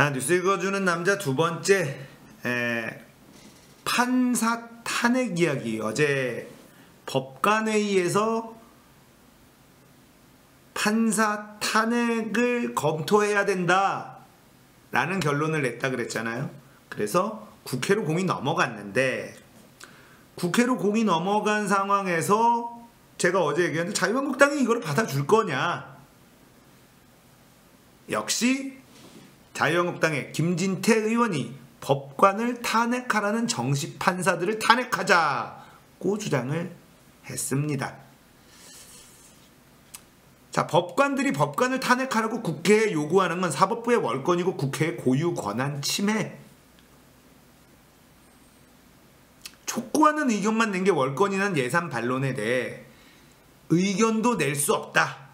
자, 뉴스 읽어주는 남자 두 번째, 판사 탄핵 이야기. 어제 법관회의에서 판사 탄핵을 검토해야 된다 라는 결론을 냈다 그랬잖아요. 그래서 국회로 공이 넘어갔는데, 국회로 공이 넘어간 상황에서 제가 어제 얘기했는데 자유한국당이 이걸 받아줄 거냐. 역시 자유한국당의 김진태 의원이 법관을 탄핵하라는 정식 판사들을 탄핵하자고 주장을 했습니다. 자, 법관들이 법관을 탄핵하라고 국회에 요구하는 건 사법부의 월권이고 국회의 고유 권한 침해. 촉구하는 의견만 낸 게 월권이란 예산 반론에 대해 의견도 낼 수 없다.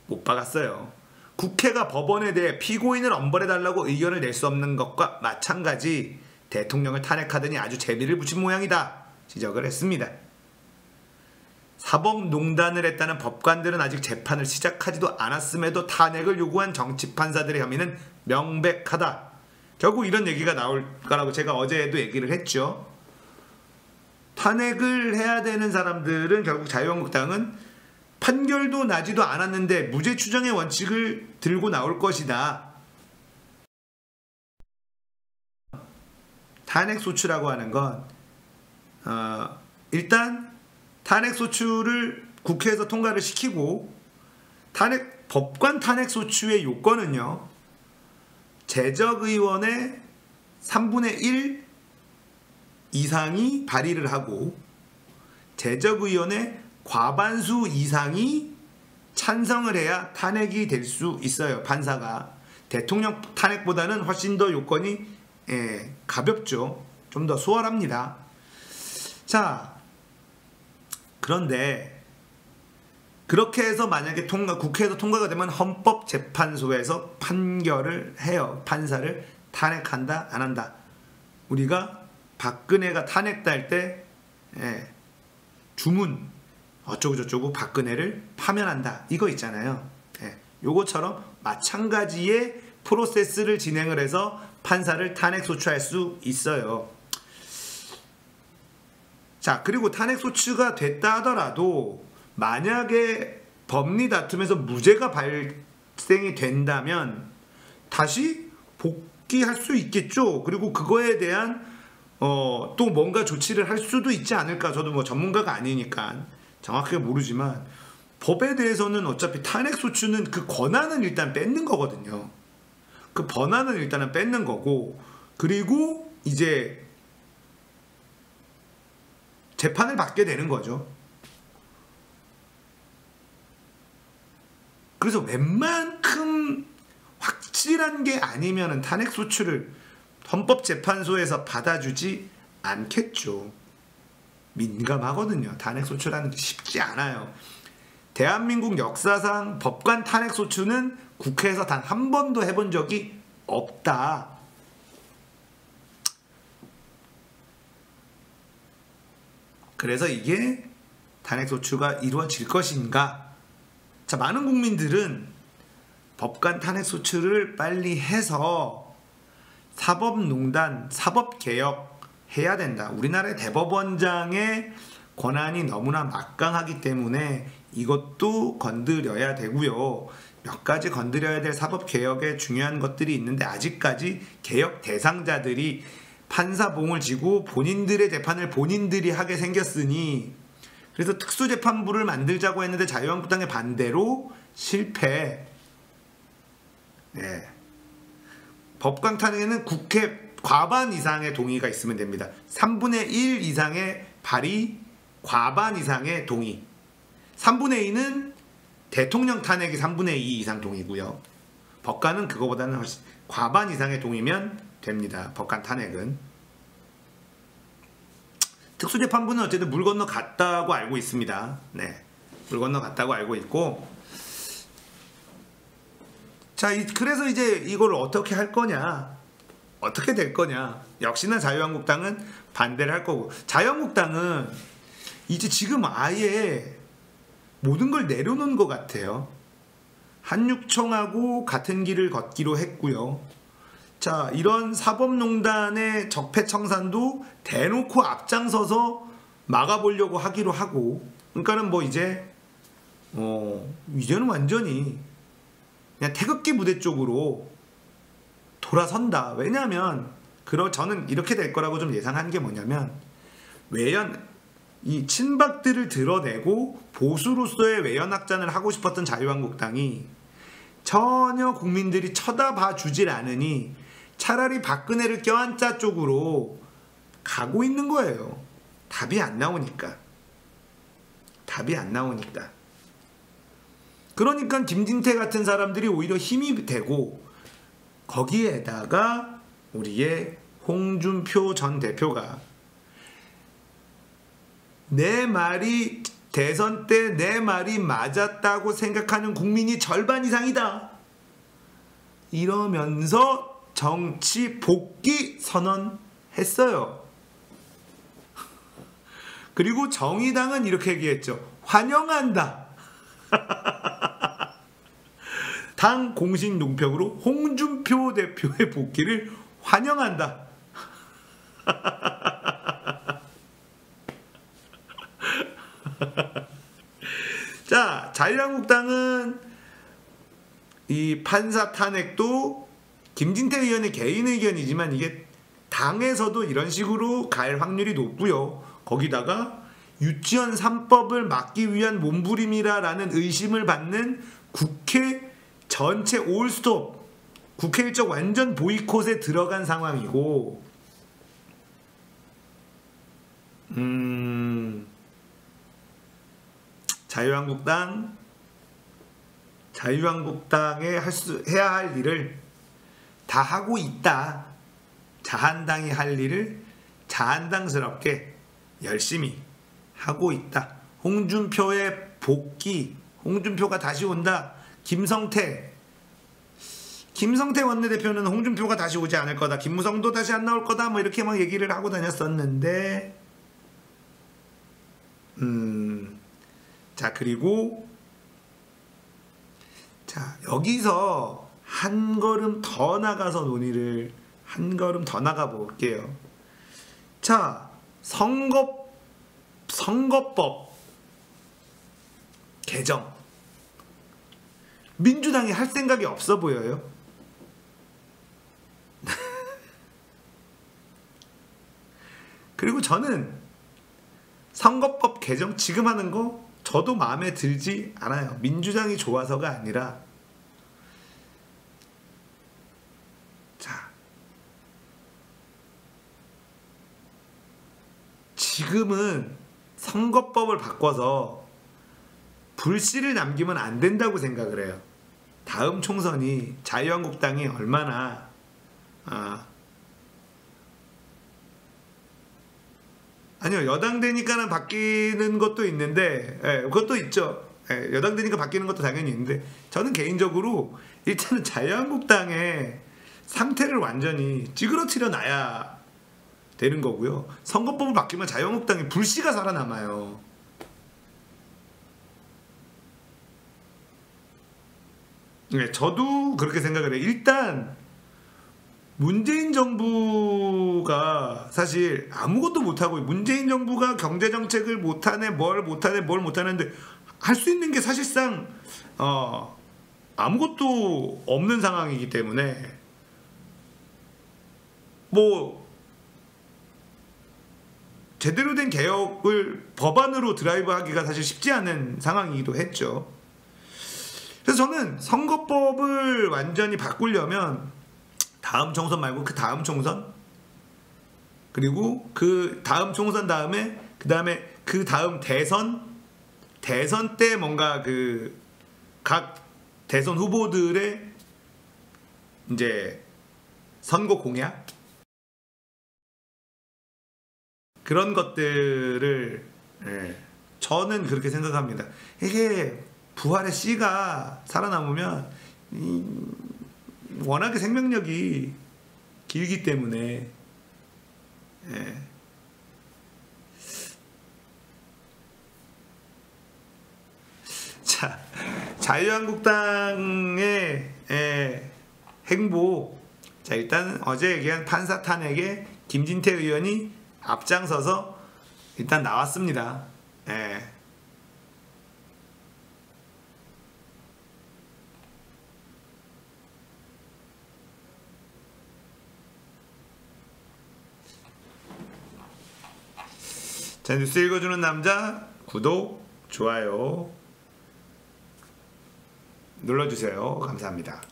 못 박았어요. 국회가 법원에 대해 피고인을 엄벌해달라고 의견을 낼 수 없는 것과 마찬가지 대통령을 탄핵하더니 아주 재미를 붙인 모양이다 지적을 했습니다. 사법농단을 했다는 법관들은 아직 재판을 시작하지도 않았음에도 탄핵을 요구한 정치판사들의 혐의는 명백하다. 결국 이런 얘기가 나올 거라고 제가 어제도 얘기를 했죠. 탄핵을 해야 되는 사람들은 결국 자유한국당은 판결도 나지도 않았는데 무죄 추정의 원칙을 들고 나올 것이다. 탄핵소추라고 하는 건 일단 탄핵소추를 국회에서 통과를 시키고 법관 탄핵소추의 요건은요, 재적의원의 3분의 1 이상이 발의를 하고 재적의원의 과반수 이상이 찬성을 해야 탄핵이 될 수 있어요. 판사가. 대통령 탄핵보다는 훨씬 더 요건이 가볍죠. 좀 더 수월합니다. 자, 그런데 그렇게 해서 만약에 국회에서 통과가 되면 헌법재판소에서 판결을 해요. 판사를 탄핵한다 안 한다. 우리가 박근혜가 탄핵될 때 주문 어쩌고저쩌고 박근혜를 파면한다 이거 있잖아요. 요거처럼 마찬가지의 프로세스를 진행을 해서 판사를 탄핵소추할 수 있어요. 자, 그리고 탄핵소추가 됐다 하더라도 만약에 법리 다툼에서 무죄가 발생이 된다면 다시 복귀할 수 있겠죠. 그리고 그거에 대한 또 뭔가 조치를 할 수도 있지 않을까. 저도 뭐 전문가가 아니니까 정확하게 모르지만 법에 대해서는 어차피 탄핵소추는 그 권한은 일단 뺏는 거거든요. 그 권한은 일단은 뺏는 거고, 그리고 이제 재판을 받게 되는 거죠. 그래서 웬만큼 확실한 게 아니면은 탄핵소추를 헌법재판소에서 받아주지 않겠죠. 민감하거든요. 탄핵소추라는 게 쉽지 않아요. 대한민국 역사상 법관 탄핵소추는 국회에서 단 한 번도 해본 적이 없다. 그래서 이게 탄핵소추가 이루어질 것인가? 자, 많은 국민들은 법관 탄핵소추를 빨리 해서 사법농단, 사법개혁 해야 된다. 우리나라의 대법원장의 권한이 너무나 막강하기 때문에 이것도 건드려야 되고요. 몇 가지 건드려야 될 사법개혁에 중요한 것들이 있는데 아직까지 개혁 대상자들이 판사봉을 쥐고 본인들의 재판을 본인들이 하게 생겼으니, 그래서 특수재판부를 만들자고 했는데 자유한국당의 반대로 실패. 법관 탄핵에는 국회 과반 이상의 동의가 있으면 됩니다. 3분의 1 이상의 발의, 과반 이상의 동의. 3분의 2는 대통령 탄핵이 3분의 2 이상 동의고요. 법관은 그거보다는 훨씬 과반 이상의 동의면 됩니다. 법관 탄핵은. 특수재판부는 어쨌든 물 건너 갔다고 알고 있습니다. 물 건너 갔다고 알고 있고, 자, 그래서 이제 이걸 어떻게 할 거냐, 어떻게 될 거냐. 역시나 자유한국당은 반대를 할 거고, 자유한국당은 이제 지금 아예 모든 걸 내려놓은 것 같아요. 한육총하고 같은 길을 걷기로 했고요. 자, 이런 사법농단의 적폐청산도 대놓고 앞장서서 막아보려고 하기로 하고, 그러니까는 뭐 이제는 완전히 그냥 태극기 부대 쪽으로 돌아선다. 왜냐하면 저는 이렇게 될 거라고 좀 예상한 게 뭐냐면, 이 친박들을 드러내고 보수로서의 외연 확장을 하고 싶었던 자유한국당이 전혀 국민들이 쳐다봐 주질 않으니 차라리 박근혜를 껴안자 쪽으로 가고 있는 거예요. 답이 안 나오니까. 그러니까 김진태 같은 사람들이 오히려 힘이 되고, 거기에다가 우리의 홍준표 전 대표가 내 말이 대선 때 내 말이 맞았다고 생각하는 국민이 절반 이상이다, 이러면서 정치 복귀 선언했어요. 그리고 정의당은 이렇게 얘기했죠. 환영한다. 당 공식 논평으로 홍준표 대표의 복귀를 환영한다. 자, 자유한국당은 이 판사 탄핵도 김진태 의원의 개인 의견이지만 이게 당에서도 이런 식으로 갈 확률이 높고요. 거기다가 유치원 3법을 막기 위한 몸부림이라는 의심을 받는 국회 전체 올스톱, 국회 일정 완전 보이콧에 들어간 상황이고, 자유한국당에 해야 할 일을 다 하고 있다. 자한당이 할 일을 자한당스럽게 열심히 하고 있다. 홍준표의 복귀, 홍준표가 다시 온다. 김성태 원내대표는 홍준표가 다시 오지 않을 거다, 김무성도 다시 안 나올 거다, 뭐 이렇게 막 얘기를 하고 다녔었는데, 자, 그리고 여기서 한 걸음 더 나가서 논의를 한 걸음 더 나가 볼게요. 자, 선거법 개정, 민주당이 할 생각이 없어 보여요. 그리고 저는 선거법 개정 지금 하는 거 저도 마음에 들지 않아요. 민주당이 좋아서가 아니라, 자, 지금은 선거법을 바꿔서 불씨를 남기면 안 된다고 생각을 해요. 다음 총선이 자유한국당이 얼마나 아니요, 여당 되니까는 바뀌는 것도 있는데, 그것도 있죠. 여당 되니까 바뀌는 것도 당연히 있는데, 저는 개인적으로 일단은 자유한국당의 상태를 완전히 찌그러뜨려 놔야 되는 거고요. 선거법을 바뀌면 자유한국당이 불씨가 살아남아요. 네, 저도 그렇게 생각을 해요. 일단 문재인 정부가 사실 아무것도 못하고, 문재인 정부가 경제정책을 못하네, 뭘 못하는데 할 수 있는 게 사실상 아무것도 없는 상황이기 때문에, 뭐 제대로 된 개혁을 법안으로 드라이브하기가 사실 쉽지 않은 상황이기도 했죠. 그래서 저는 선거법을 완전히 바꾸려면 다음 총선 말고 그 다음 총선, 그리고 그 다음 총선 다음에 그 다음 대선 때 뭔가 그 각 대선 후보들의 이제 선거 공약, 그런 것들을, 저는 그렇게 생각합니다. 이게 부활의 씨가 살아남으면 워낙에 생명력이 길기 때문에, 자, 자유한국당의 행보. 자, 일단 어제 얘기한 판사 탄핵에 김진태 의원이 앞장서서 일단 나왔습니다. 자, 뉴스 읽어주는 남자 구독, 좋아요 눌러주세요. 감사합니다.